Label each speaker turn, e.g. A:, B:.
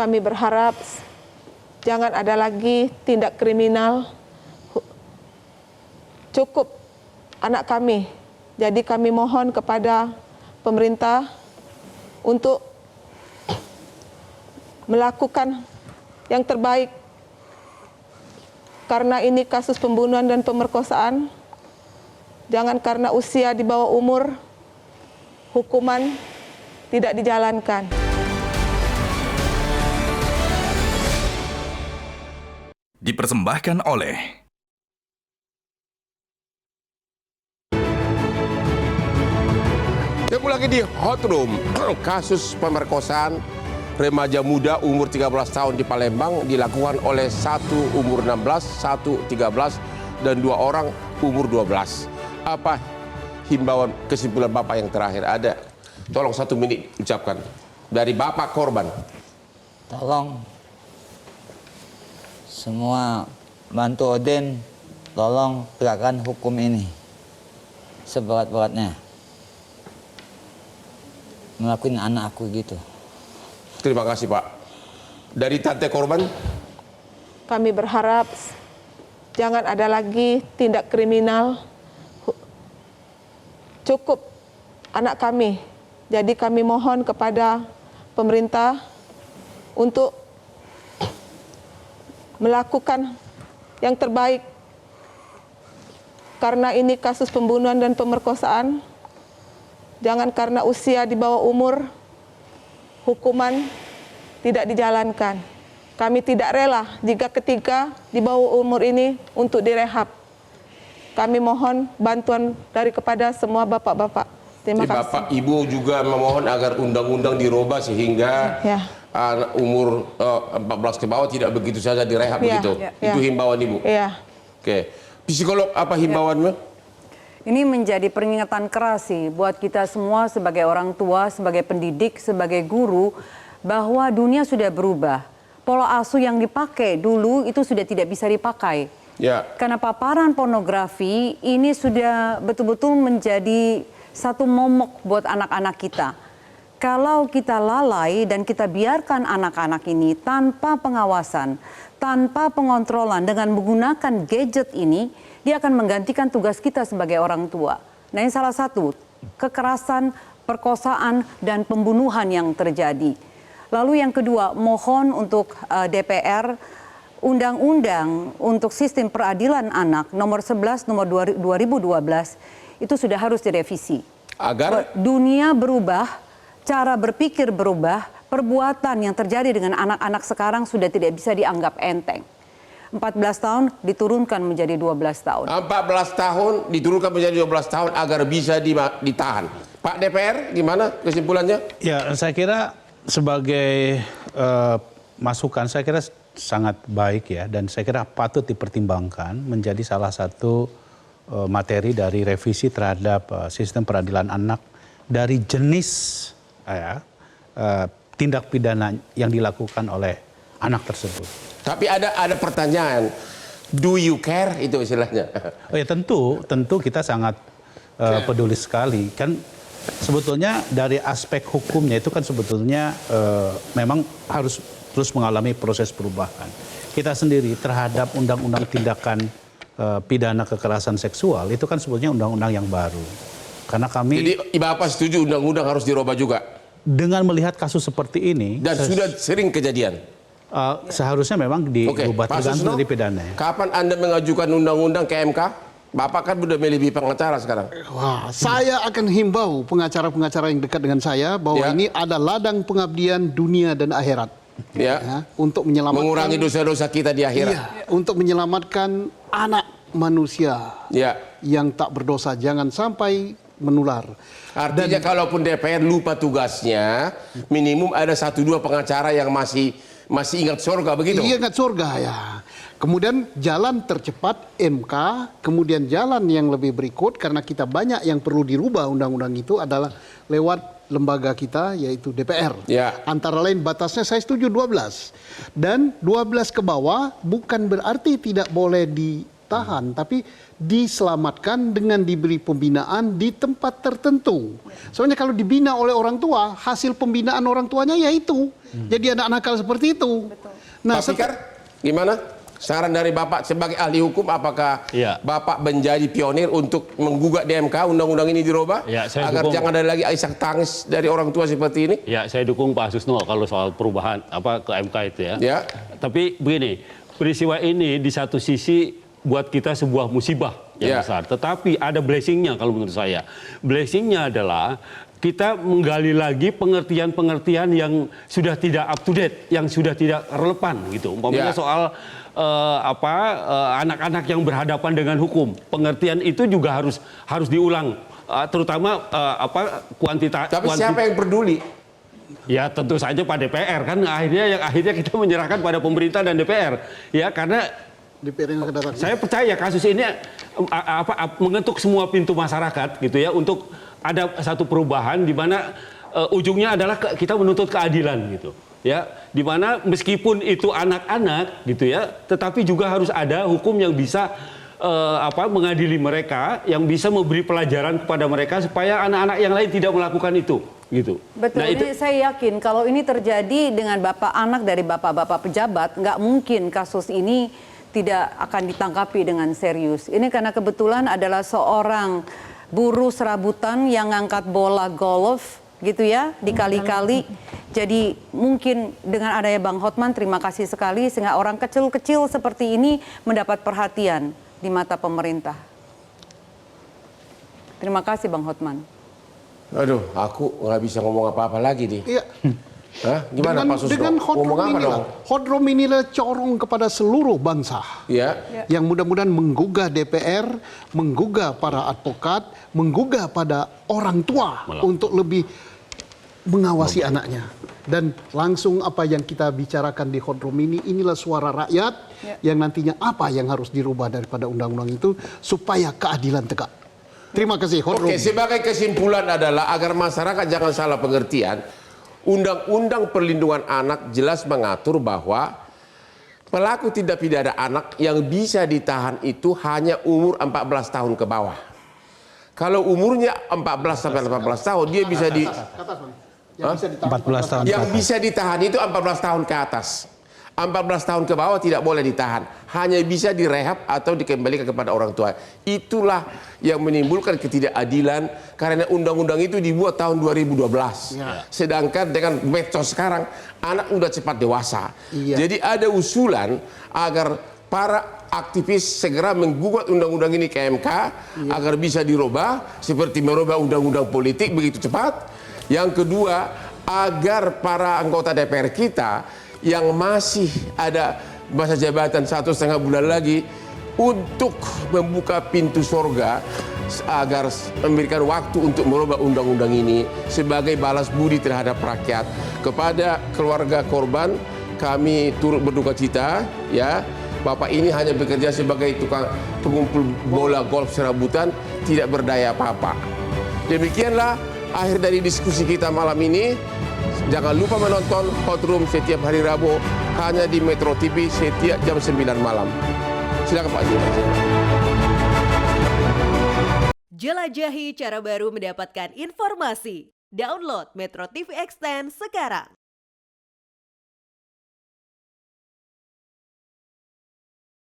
A: Kami berharap jangan ada lagi tindak kriminal. Cukup anak kami. Jadi kami mohon kepada pemerintah untuk melakukan yang terbaik. Karena ini kasus pembunuhan dan pemerkosaan. Jangan karena usia di bawah umur, hukuman tidak dijalankan.
B: Dipersembahkan oleh
C: Kita lagi di Hot Room. Kasus pemerkosaan remaja muda umur 13 tahun di Palembang dilakukan oleh satu umur 16, satu 13, dan 2 orang umur 12. Apa himbauan kesimpulan Bapak yang terakhir ada? Tolong 1 menit ucapkan dari Bapak korban.
D: Tolong semua bantu Odin, tolong tegakkan hukum ini seberat-beratnya. Ngelakuin anak aku gitu.
C: Terima kasih Pak. Dari tante korban?
A: Kami berharap jangan ada lagi tindak kriminal. Cukup anak kami. Jadi kami mohon kepada pemerintah untuk melakukan yang terbaik. Karena ini kasus pembunuhan dan pemerkosaan. Jangan karena usia di bawah umur, hukuman tidak dijalankan. Kami tidak rela jika ketiga di bawah umur ini untuk direhab. Kami mohon bantuan kepada semua bapak-bapak. Terima kasih.
C: Bapak, Ibu juga memohon agar undang-undang dirubah sehingga anak umur 14 ke bawah tidak begitu saja direhab begitu. Itu himbauan Ibu.
A: Iya.
C: Oke. Psikolog, apa himbauanmu?
E: Ini menjadi peringatan keras sih buat kita semua sebagai orang tua, sebagai pendidik, sebagai guru, bahwa dunia sudah berubah. Pola asuh yang dipakai dulu itu sudah tidak bisa dipakai.
C: Ya.
E: Karena paparan pornografi ini sudah betul-betul menjadi satu momok buat anak-anak kita. Kalau kita lalai dan kita biarkan anak-anak ini tanpa pengawasan, tanpa pengontrolan dengan menggunakan gadget ini, dia akan menggantikan tugas kita sebagai orang tua. Nah, ini salah satu kekerasan, perkosaan, dan pembunuhan yang terjadi. Lalu yang kedua, mohon untuk DPR, undang-undang untuk sistem peradilan anak nomor 11 nomor 2012 itu sudah harus direvisi.
C: Agar
E: dunia berubah, cara berpikir berubah, perbuatan yang terjadi dengan anak-anak sekarang sudah tidak bisa dianggap enteng. 14 tahun diturunkan menjadi 12 tahun.
C: 14 tahun diturunkan menjadi 12 tahun agar bisa ditahan. Pak DPR, gimana kesimpulannya?
F: Ya, saya kira sebagai masukan, saya kira sangat baik ya. Dan saya kira patut dipertimbangkan menjadi salah satu materi dari revisi terhadap sistem peradilan anak dari jenis tindak pidana yang dilakukan oleh anak tersebut.
C: Tapi ada pertanyaan, do you care itu istilahnya?
F: Oh ya tentu kita sangat peduli sekali. Kan sebetulnya dari aspek hukumnya itu kan sebetulnya memang harus terus mengalami proses perubahan. Kita sendiri terhadap undang-undang tindakan pidana kekerasan seksual itu kan sebetulnya undang-undang yang baru. Karena kami. Jadi
C: Bapak setuju undang-undang harus dirubah juga?
F: Dengan melihat kasus seperti ini.
C: Dan sudah sering kejadian?
F: Seharusnya memang dirubah tergantung dari pidana.
C: Kapan Anda mengajukan undang-undang ke MK? Bapak kan sudah melebihi pengacara sekarang.
G: Wah, saya akan himbau pengacara-pengacara yang dekat dengan saya bahwa ini ada ladang pengabdian dunia dan akhirat.
C: Ya.
G: Untuk menyelamatkan,
C: mengurangi dosa-dosa kita di akhirat.
G: Iya, untuk menyelamatkan anak manusia yang tak berdosa, jangan sampai menular.
C: Artinya kalaupun DPR lupa tugasnya, minimum ada 1-2 pengacara yang masih ingat surga begitu?
G: Iya, ingat surga ya. Kemudian jalan tercepat MK, kemudian jalan yang lebih berikut karena kita banyak yang perlu dirubah undang-undang itu adalah lewat lembaga kita yaitu DPR.
C: Ya.
G: Antara lain batasnya saya setuju 12. Dan 12 ke bawah bukan berarti tidak boleh ditahan, tapi diselamatkan dengan diberi pembinaan di tempat tertentu. Soalnya kalau dibina oleh orang tua, hasil pembinaan orang tuanya yaitu jadi anak nakal seperti itu. Nah,
C: Pak Fikar, gimana? Saran dari Bapak sebagai ahli hukum, apakah
H: Ya.
C: Bapak menjadi pionir untuk menggugat di MK undang-undang ini dirubah
H: Ya, saya
C: agar
H: dukung.
C: jangan ada lagi isak tangis dari orang tua seperti ini?
H: Ya, saya dukung Pak Susno kalau soal perubahan ke MK itu ya.
C: Ya.
H: Tapi begini, peristiwa ini di satu sisi buat kita sebuah musibah yang
C: Ya.
H: besar. Tetapi ada blessingnya kalau menurut saya. Blessingnya adalah kita menggali lagi pengertian-pengertian yang sudah tidak up to date, yang sudah tidak relevan gitu. Umpamanya
C: Ya.
H: soal anak-anak yang berhadapan dengan hukum. Pengertian itu juga harus diulang, terutama kuantitas.
C: Tapi siapa yang peduli?
H: Ya tentu saja pada DPR kan akhirnya kita menyerahkan pada pemerintah dan DPR ya karena
G: DPR yang akan datang.
H: saya percaya kasus ini mengetuk semua pintu masyarakat gitu ya untuk ada satu perubahan di mana ujungnya adalah kita menuntut keadilan gitu ya di mana meskipun itu anak-anak gitu ya tetapi juga harus ada hukum yang bisa mengadili mereka yang bisa memberi pelajaran kepada mereka supaya anak-anak yang lain tidak melakukan itu gitu.
E: Betul,
H: Nah, itu
E: ini saya yakin kalau ini terjadi dengan bapak anak dari bapak-bapak pejabat, nggak mungkin kasus ini tidak akan ditangkapi dengan serius. Ini karena kebetulan adalah seorang buruh serabutan yang ngangkat bola golf gitu ya, dikali-kali. Jadi mungkin dengan adanya Bang Hotman, terima kasih sekali sehingga orang kecil-kecil seperti ini mendapat perhatian di mata pemerintah. Terima kasih Bang Hotman.
C: Aduh, aku nggak bisa ngomong apa-apa lagi nih.
G: Iya.
C: Hah? Gimana Pak Susno?
G: Dengan
C: Ngomong apa dong?
G: hotdrom inilah corong kepada seluruh bangsa.
C: Ya.
G: Yang mudah-mudahan menggugah DPR, menggugah para advokat, menggugah pada orang tua untuk lebih mengawasi anaknya. Dan langsung apa yang kita bicarakan di hotdrom ini, inilah suara rakyat yang nantinya apa yang harus dirubah daripada undang-undang itu supaya keadilan tegak. Terima kasih hotdrom.
C: Oke, sebagai kesimpulan adalah agar masyarakat jangan salah pengertian, Undang-Undang Perlindungan Anak jelas mengatur bahwa pelaku tindak pidana anak yang bisa ditahan itu hanya umur 14 tahun ke bawah. Kalau umurnya 14 sampai 18 tahun, dia bisa
F: 14 tahun.
C: yang bisa ditahan itu 14 tahun ke atas. 14 tahun ke bawah tidak boleh ditahan. Hanya bisa direhab atau dikembalikan kepada orang tua. Itulah yang menimbulkan ketidakadilan karena undang-undang itu dibuat tahun 2012. Sedangkan dengan medsos sekarang, anak udah cepat dewasa. Jadi ada usulan agar para aktivis segera menggugat undang-undang ini ke MK agar bisa dirubah seperti merubah undang-undang politik begitu cepat. Yang kedua, agar para anggota DPR kita yang masih ada masa jabatan 1,5 bulan lagi untuk membuka pintu surga agar memberikan waktu untuk merubah undang-undang ini sebagai balas budi terhadap rakyat. Kepada keluarga korban kami turut berduka cita ya. Bapak ini hanya bekerja sebagai tukang pengumpul bola golf serabutan, tidak berdaya apa-apa. Demikianlah akhir dari diskusi kita malam ini. Jangan lupa menonton Hotdrom setiap hari Rabu hanya di Metro TV setiap jam 9 malam. Silakan Pak Jil.
I: Jelajahi cara baru mendapatkan informasi. Download Metro TV Extend sekarang.